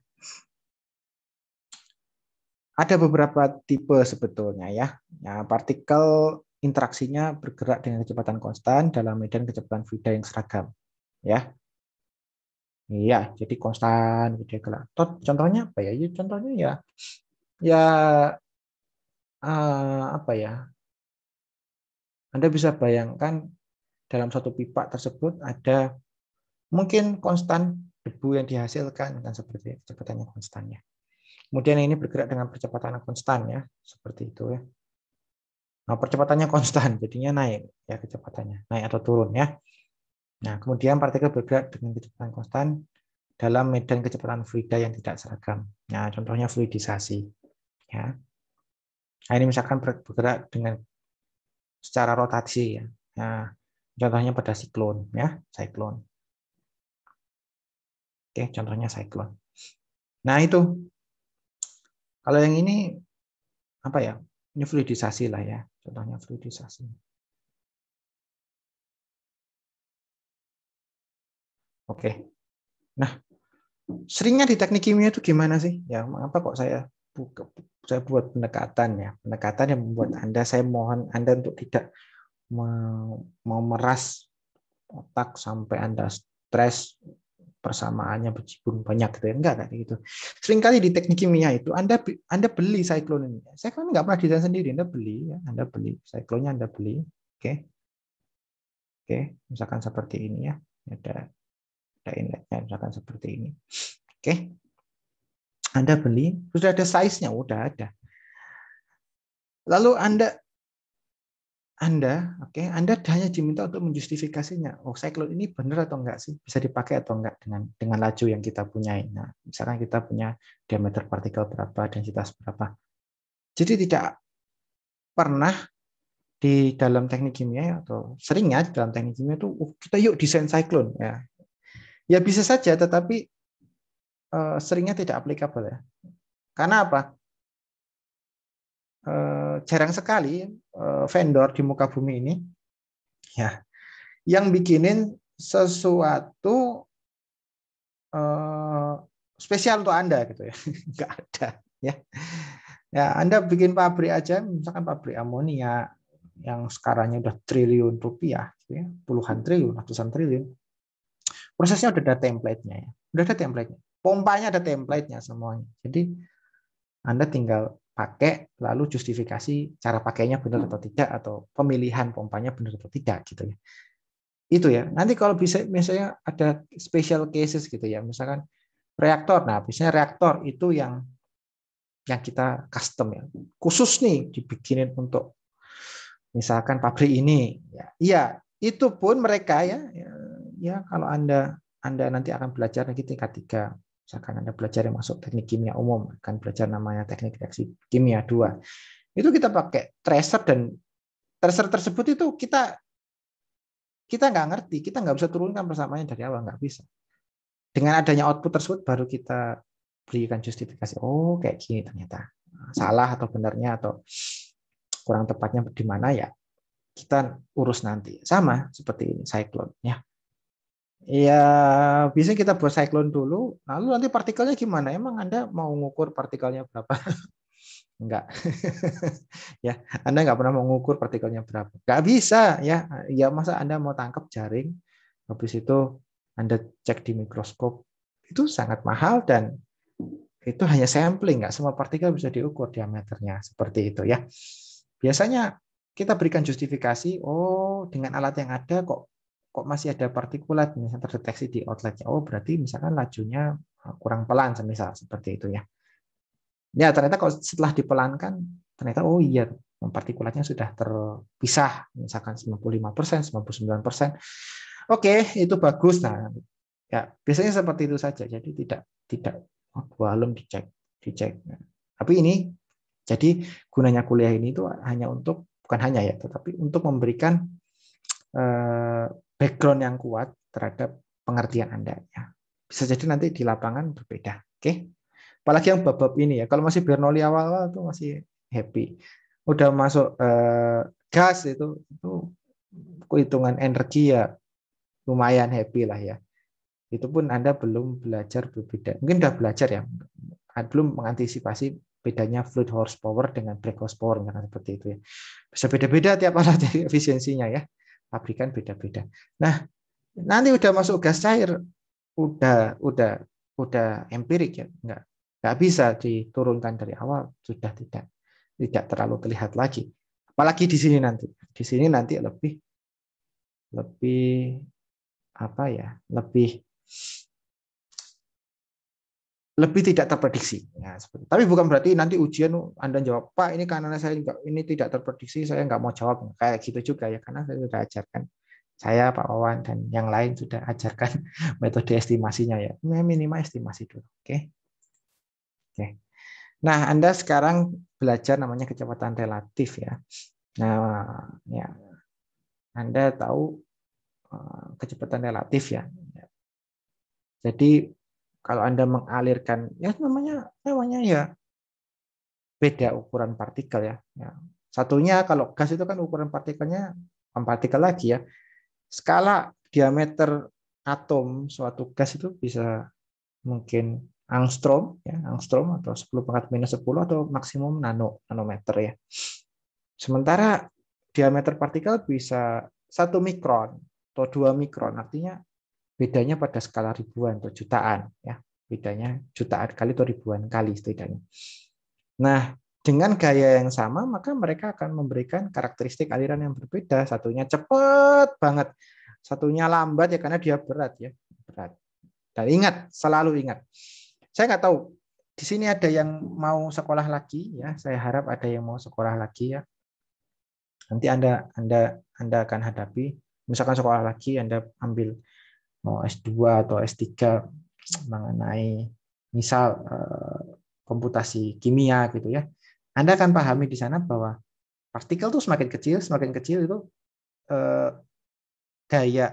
ada beberapa tipe sebetulnya ya. Partikel interaksinya bergerak dengan kecepatan konstan dalam medan kecepatan fluida yang seragam ya. Iya, jadi konstan gitu ya. Contohnya apa ya? Contohnya ya apa ya? Anda bisa bayangkan dalam satu pipa tersebut ada mungkin konstan debu yang dihasilkan kan seperti kecepatannya konstannya. Kemudian ini bergerak dengan percepatan konstan ya, seperti itu ya. Nah, percepatannya konstan, jadinya naik ya kecepatannya, naik atau turun ya. Nah, kemudian partikel bergerak dengan kecepatan konstan dalam medan kecepatan fluida yang tidak seragam. Nah, contohnya fluidisasi. Ya. Nah, ini misalkan bergerak dengan secara rotasi ya. Nah, contohnya pada siklon ya, siklon. Oke, contohnya siklon. Nah, itu. Kalau yang ini apa ya? Ini fluidisasi lah ya, contohnya fluidisasi. Oke. Nah, seringnya di teknik kimia itu gimana sih? Ya, mengapa kok saya buat pendekatan ya, pendekatan yang membuat Anda, saya mohon Anda untuk tidak memeras otak sampai Anda stres persamaannya berjibun banyak gitu ya. Enggak kayak gitu. Seringkali di teknik kimia itu Anda beli siklon ini. Siklon nggak pernah desain sendiri, Anda beli ya, Anda beli siklonnya, Anda beli. Oke. Oke, misalkan seperti ini ya. Ada inletnya misalkan seperti ini. Oke. Anda beli, sudah ada size-nya, udah ada. Lalu Anda hanya diminta untuk menjustifikasinya. Oh, siklon ini benar atau enggak sih? Bisa dipakai atau enggak dengan laju yang kita punyai. Nah, misalkan kita punya diameter partikel berapa, densitas berapa. Jadi tidak pernah di dalam teknik kimia atau seringnya di dalam teknik kimia itu kita yuk desain siklon ya. Ya bisa saja, tetapi seringnya tidak applicable ya. Karena apa? Jarang sekali vendor di muka bumi ini ya yang bikinin sesuatu spesial untuk Anda gitu ya. Nggak ada ya. Ya, Anda bikin pabrik aja, misalkan pabrik amonia yang sekarangnya udah triliun rupiah, gitu ya, puluhan triliun, ratusan triliun. Prosesnya udah ada template-nya ya. Udah ada template-nya. Pompanya ada template-nya semuanya. Jadi Anda tinggal pakai lalu justifikasi cara pakainya benar atau tidak atau pemilihan pompanya benar atau tidak gitu ya. Itu ya. Nanti kalau bisa misalnya ada special cases gitu ya. Misalkan reaktor. Nah, biasanya reaktor itu yang kita custom ya. Khusus nih dibikinin untuk misalkan pabrik ini. Ya, iya, itu pun mereka ya kalau Anda nanti akan belajar lagi tingkat 3. Misalkan Anda belajar yang masuk teknik kimia umum, akan belajar namanya teknik reaksi kimia 2. Itu kita pakai tracer dan tracer tersebut itu kita nggak ngerti, kita nggak bisa turunkan persamaannya dari awal, nggak bisa. Dengan adanya output tersebut baru kita berikan justifikasi. Oh, kayak gini ternyata. Salah atau benarnya atau kurang tepatnya di mana ya kita urus nanti. Sama seperti ini cyclone ya. Ya, biasanya kita buat cyclone dulu, lalu nanti partikelnya gimana? Emang Anda mau ngukur partikelnya berapa? Enggak. Ya, Anda nggak pernah mau ngukur partikelnya berapa. Nggak bisa ya. Ya masa Anda mau tangkap jaring, habis itu Anda cek di mikroskop, itu sangat mahal dan itu hanya sampling, nggak semua partikel bisa diukur diameternya seperti itu ya. Biasanya kita berikan justifikasi, oh dengan alat yang ada kok masih ada partikulat misalnya terdeteksi di outletnya. Oh berarti misalkan lajunya kurang pelan semisal seperti itu ya. Ya ternyata kalau setelah dipelankan ternyata oh iya partikulatnya sudah terpisah misalkan 95%, 99%. Oke, itu bagus. Nah, ya biasanya seperti itu saja. Jadi tidak belum dicek. Tapi ini jadi gunanya kuliah ini itu hanya untuk bukan hanya ya, tetapi untuk memberikan background yang kuat terhadap pengertian Anda. Ya. Bisa jadi nanti di lapangan berbeda. Oke. Apalagi yang bab-bab ini ya. Kalau masih Bernoulli awal-awal itu masih happy. Udah masuk gas itu hitungan energi ya lumayan happy lah ya. Itu pun Anda belum belajar berbeda. Mungkin udah belajar ya, belum mengantisipasi bedanya fluid horsepower dengan brake horsepower seperti itu ya. Bisa beda-beda tiap alat efisiensinya ya. Pabrikan beda-beda. Nah, nanti udah masuk gas cair, udah empirik ya, nggak bisa diturunkan dari awal, sudah tidak terlalu terlihat lagi. Apalagi di sini nanti. Di sini nanti lebih apa ya? Lebih tidak terprediksi. Ya, seperti. Tapi bukan berarti nanti ujian Anda jawab, Pak ini karena saya ini tidak terprediksi, saya nggak mau jawab. Kayak gitu juga ya, karena saya sudah ajarkan. Saya, Pak Wawan, dan yang lain sudah ajarkan metode estimasinya ya. Minimal estimasi dulu. Oke. Oke. Nah, Anda sekarang belajar namanya kecepatan relatif ya. Nah, ya, Anda tahu kecepatan relatif ya. Jadi kalau Anda mengalirkan ya namanya ya beda ukuran partikel ya. Satunya kalau gas itu kan ukuran partikelnya partikel lagi ya. Skala diameter atom suatu gas itu bisa mungkin angstrom ya, angstrom atau 10⁻⁻10 atau maksimum nanometer ya. Sementara diameter partikel bisa 1 mikron atau 2 mikron, artinya bedanya pada skala ribuan atau jutaan ya. Bedanya jutaan kali atau ribuan kali setidaknya. Nah, dengan gaya yang sama maka mereka akan memberikan karakteristik aliran yang berbeda. Satunya cepat banget, satunya lambat ya karena dia berat ya, berat. Dan ingat, selalu ingat. Saya nggak tahu di sini ada yang mau sekolah lagi ya. Saya harap ada yang mau sekolah lagi ya. Nanti Anda akan hadapi, misalkan sekolah lagi Anda ambil mau S2 atau S3 mengenai misal komputasi kimia gitu ya. Anda akan pahami di sana bahwa partikel itu semakin kecil itu gaya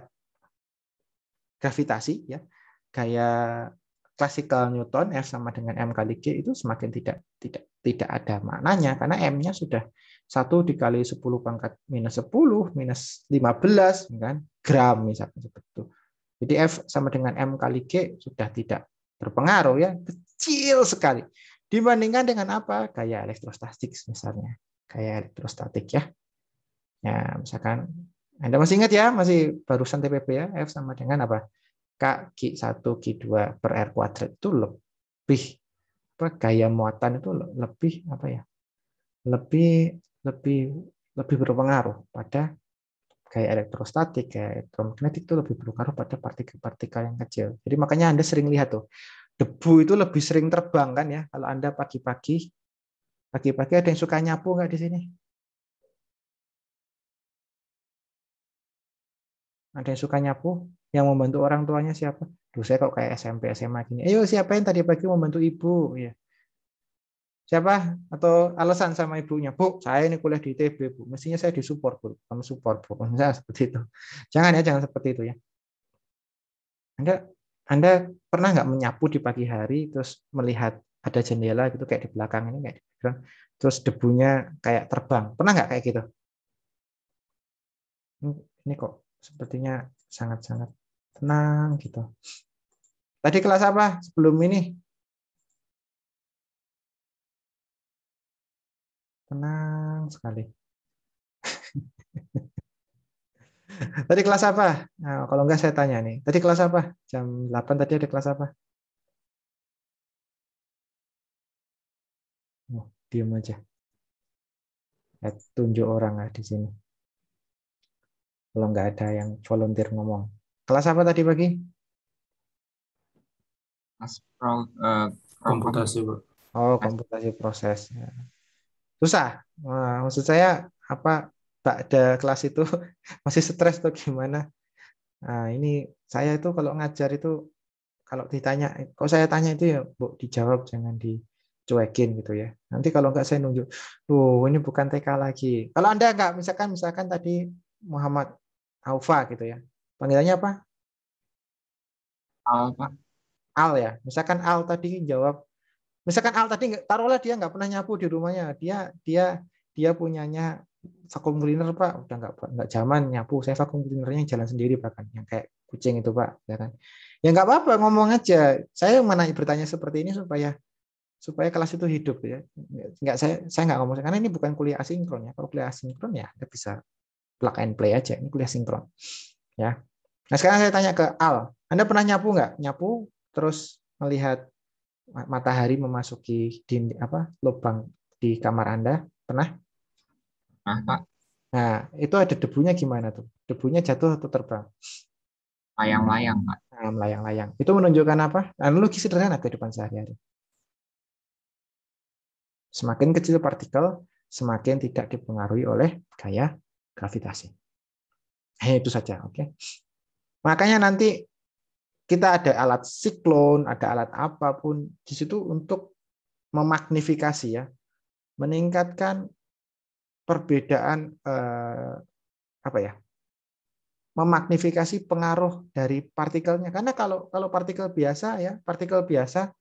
gravitasi ya, gaya klasikal Newton F sama dengan M kali G itu semakin tidak ada maknanya karena M-nya sudah 1 dikali 10⁻⁻10 minus 15 kan gram misalnya seperti itu. Jadi F sama dengan M kali G sudah tidak berpengaruh ya, kecil sekali. Dibandingkan dengan apa? Gaya elektrostatik misalnya. Gaya elektrostatik ya. Ya, misalkan Anda masih ingat ya, masih barusan TPP ya, F sama dengan apa? K Q1 Q2 per R kuadrat itu lebih gaya muatan itu lebih apa ya? Lebih berpengaruh pada gaya elektrostatik, gaya elektromagnetik itu lebih berpengaruh pada partikel-partikel yang kecil. Jadi makanya Anda sering lihat tuh, debu itu lebih sering terbang kan ya. Kalau Anda pagi-pagi ada yang suka nyapu nggak di sini? Ada yang suka nyapu? Yang membantu orang tuanya siapa? Duh, saya kok kayak SMP SMA gini. Ayo siapa yang tadi pagi membantu ibu? Ya. Siapa? Atau alasan sama ibunya, Bu, saya ini kuliah di ITB, Bu. Mestinya saya disupport, Bu. Kamu support, Bu. Misalnya seperti itu. Jangan ya, jangan seperti itu ya. Anda pernah nggak menyapu di pagi hari terus melihat ada jendela gitu kayak di belakang ini kayak di belakang, terus debunya kayak terbang? Pernah nggak kayak gitu? Ini kok sepertinya sangat-sangat tenang gitu. Tadi kelas apa sebelum ini? Tenang sekali. Tadi kelas apa? Nah, kalau enggak saya tanya nih. Tadi kelas apa? Jam 8 tadi ada kelas apa? Oh, diam aja. Saya tunjuk orang lah di sini. Kalau nggak ada yang volunteer ngomong. Kelas apa tadi pagi? Komputasi, Pak. Oh, komputasi proses. Ya. Susah. Wah, maksud saya apa? Ada kelas itu masih stres tuh gimana? Nah, ini saya itu kalau ngajar itu kalau ditanya, kalau saya tanya itu ya, Bu, dijawab jangan dicuekin gitu ya. Nanti kalau nggak saya nunjuk, tuh ini bukan TK lagi. Kalau Anda nggak, misalkan tadi Muhammad Aufa gitu ya. Panggilannya apa? Pak. Al ya. Misalkan Al tadi jawab, misalkan Al tadi taruhlah dia nggak pernah nyapu di rumahnya. Dia punyanya vacuum cleaner Pak, udah nggak zaman nyapu. Saya vacuum cleanernya jalan sendiri bahkan yang kayak kucing itu Pak, ya kan. Ya nggak apa-apa ngomong aja. Saya bertanya seperti ini supaya kelas itu hidup ya. Nggak saya nggak ngomong karena ini bukan kuliah asinkron ya. Kalau kuliah asinkron ya Anda bisa plug and play aja. Ini kuliah sinkron ya. Nah sekarang saya tanya ke Al, Anda pernah nyapu nggak? Nyapu terus melihat matahari memasuki lubang di kamar Anda? Pernah? Nah, Pak, Nah itu ada debunya gimana tuh? Debunya jatuh atau terbang? layang-layang, Pak. Nah, melayang-layang. Itu menunjukkan apa? Analogi sederhana kehidupan sehari-hari. Semakin kecil partikel, semakin tidak dipengaruhi oleh gaya gravitasi. Itu saja, oke. Makanya nanti kita ada alat siklon, ada alat apapun di situ untuk memagnifikasi ya, meningkatkan perbedaan apa ya? Memagnifikasi pengaruh dari partikelnya. Karena kalau partikel biasa ya, partikel biasa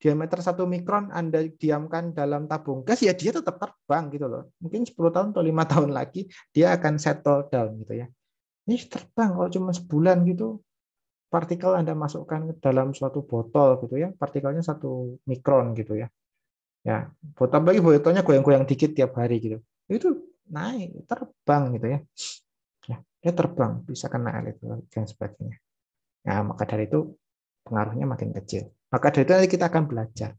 diameter 1 mikron Anda diamkan dalam tabung gas, ya dia tetap terbang gitu loh. Mungkin 10 tahun atau 5 tahun lagi dia akan settle down gitu ya. Ini terbang kalau cuma sebulan gitu, partikel Anda masukkan ke dalam suatu botol gitu ya, partikelnya 1 mikron gitu ya. Ya, botol bagi botolnya goyang-goyang dikit tiap hari gitu. Itu naik, terbang gitu ya. Ya, dia terbang, bisa kena elektrolit dan sebagainya. Nah, maka dari itu pengaruhnya makin kecil. Maka dari itu nanti kita akan belajar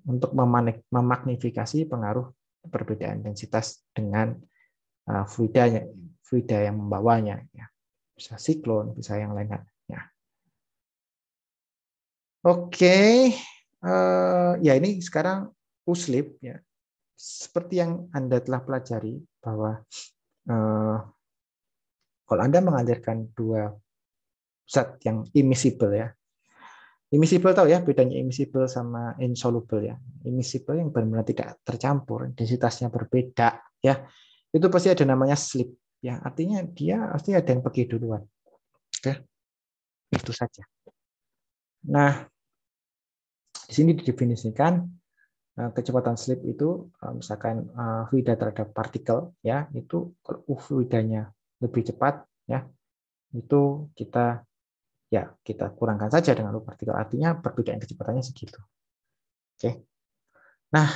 untuk memagnifikasi pengaruh perbedaan densitas dengan fluida yang membawanya. Ya. Bisa siklon, bisa yang lainnya. Ya. Oke, ya ini sekarang uslip ya. Seperti yang Anda telah pelajari bahwa kalau Anda mengalirkan 2 zat yang immiscible ya. Immiscible tahu ya bedanya immiscible sama insoluble ya. Immiscible yang benar-benar tidak tercampur, densitasnya berbeda ya. Itu pasti ada namanya slip ya. Artinya dia pasti ada yang pergi duluan. Oke. Itu saja. Nah, di sini didefinisikan kecepatan slip itu misalkan fluida terhadap partikel ya, itu kalau fluidanya lebih cepat ya, itu kita kurangkan saja dengan partikel, artinya perbedaan kecepatannya segitu. Oke. Nah,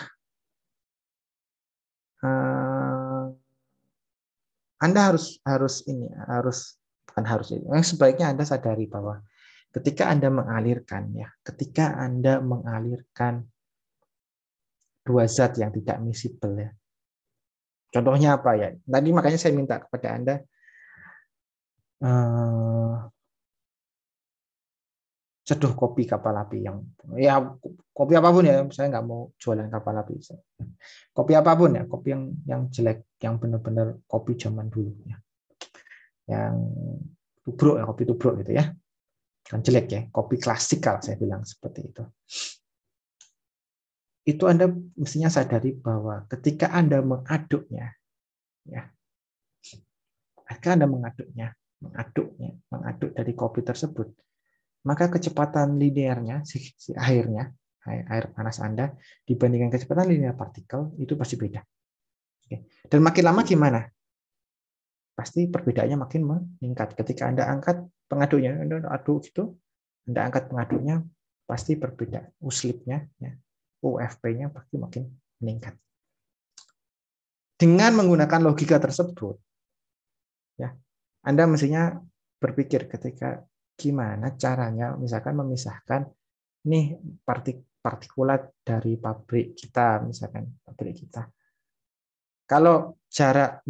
Anda sebaiknya Anda sadari bahwa ketika Anda mengalirkan 2 zat yang tidak miscible ya. Contohnya apa ya? Tadi makanya saya minta kepada Anda seduh kopi kapal api yang ya kopi apapun ya, saya nggak mau jualan kapal api, kopi apapun ya, kopi yang jelek, yang benar-benar kopi zaman dulu ya, yang tubruk ya, kopi tubruk gitu ya, kan jelek ya, kopi klasikal saya bilang seperti itu Anda mestinya sadari bahwa ketika Anda mengaduknya ya, ketika Anda mengaduk dari kopi tersebut, maka kecepatan linearnya si airnya, air panas Anda dibandingkan kecepatan linear partikel itu pasti beda. Dan makin lama gimana? Pasti perbedaannya makin meningkat. Ketika Anda angkat pengaduknya, Anda aduk gitu, Anda angkat pengaduknya, pasti berbeda. Uslipnya, ya, UFP-nya pasti makin meningkat. Dengan menggunakan logika tersebut, ya, Anda mestinya berpikir ketika gimana caranya, misalkan memisahkan nih partikulat dari pabrik kita, misalkan pabrik kita. Kalau jarak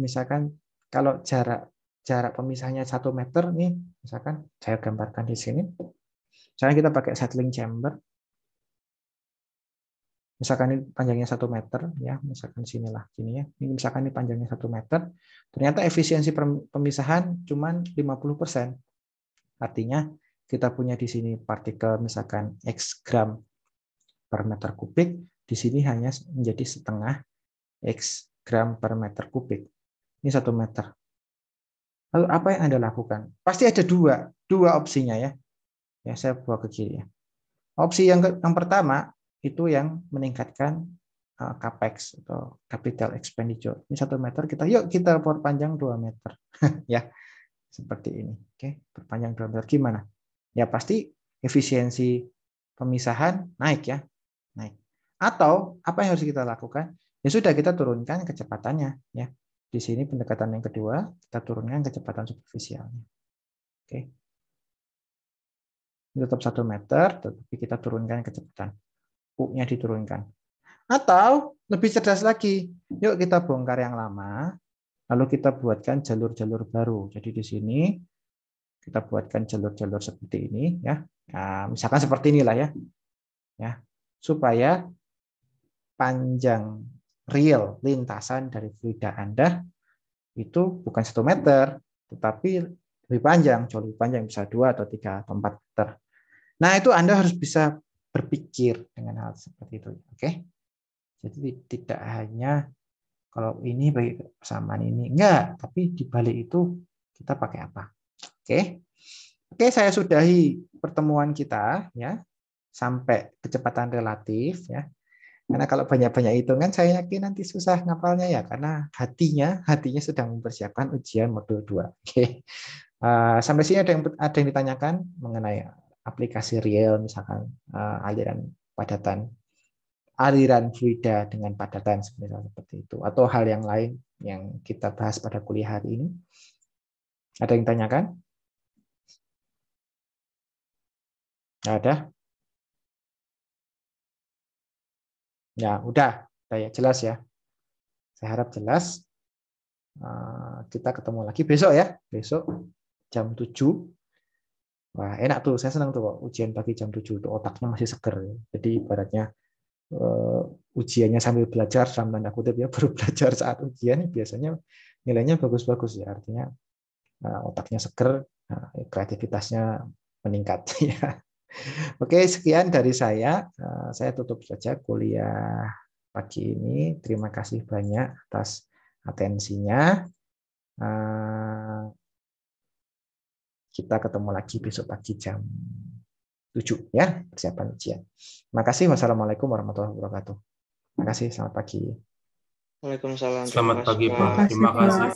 pemisahnya 1 meter nih, misalkan saya gambarkan di sini. Misalnya kita pakai settling chamber. Misalkan ini panjangnya 1 meter ya, misalkan sinilah gini ya. Ini misalkan ini panjangnya 1 meter. Ternyata efisiensi pemisahan cuma 50%. Artinya kita punya di sini partikel misalkan X gram per meter kubik, di sini hanya menjadi setengah X gram per meter kubik. Ini 1 meter. Lalu apa yang Anda lakukan? Pasti ada dua opsinya ya. Ya, saya bawa ke kiri ya. Opsi yang pertama itu yang meningkatkan capex atau capital expenditure. Ini 1 meter, kita perpanjang 2 meter. Ya, seperti ini. Oke, perpanjang 2 meter gimana? Ya pasti efisiensi pemisahan naik ya. Naik. Atau apa yang harus kita lakukan? Ya sudah, kita turunkan kecepatannya ya. Di sini pendekatan yang kedua, kita turunkan kecepatan superficialnya. Oke. Ini tetap 1 meter, tetapi kita turunkan kecepatan. U-nya diturunkan. Atau lebih cerdas lagi, yuk kita bongkar yang lama, lalu kita buatkan jalur-jalur baru. Jadi di sini kita buatkan jalur-jalur seperti ini ya. Nah, misalkan seperti inilah ya. Ya. Supaya panjang real lintasan dari fluida Anda itu bukan 1 meter, tetapi lebih panjang, jauh lebih panjang, bisa 2 atau 3 atau 4 meter. Nah, itu Anda harus bisa berpikir dengan hal seperti itu. Oke? Jadi tidak hanya kalau ini bagi persamaan ini, enggak, tapi di balik itu kita pakai apa. Oke? Oke, saya sudahi pertemuan kita ya. sampai kecepatan relatif ya. Karena kalau banyak-banyak hitungan saya yakin nanti susah ngapalnya ya, karena hatinya sedang mempersiapkan ujian modul 2. Oke. Sampai sini ada yang ditanyakan mengenai aplikasi real, misalkan aliran fluida dengan padatan seperti itu, atau hal yang lain yang kita bahas pada kuliah hari ini. Ada yang ditanyakan? Nggak ada? Ya, udah ya, jelas ya. Saya harap jelas. Kita ketemu lagi besok ya. Besok jam 7. Wah, enak tuh. Saya senang tuh kok ujian pagi jam 7 tuh, otaknya masih seger. Jadi ibaratnya ujiannya sambil belajar dalam tanda kutip ya, baru belajar saat ujian biasanya nilainya bagus-bagus ya. Artinya otaknya seger, kreativitasnya meningkat ya. Oke, sekian dari saya. Saya tutup saja kuliah pagi ini. Terima kasih banyak atas atensinya. Kita ketemu lagi besok pagi jam 7 ya, persiapan ujian. Terima kasih. Wassalamualaikum warahmatullahi wabarakatuh. Terima kasih. Selamat pagi. Waalaikumsalam. Selamat pagi, Pak. Pak. Terima kasih.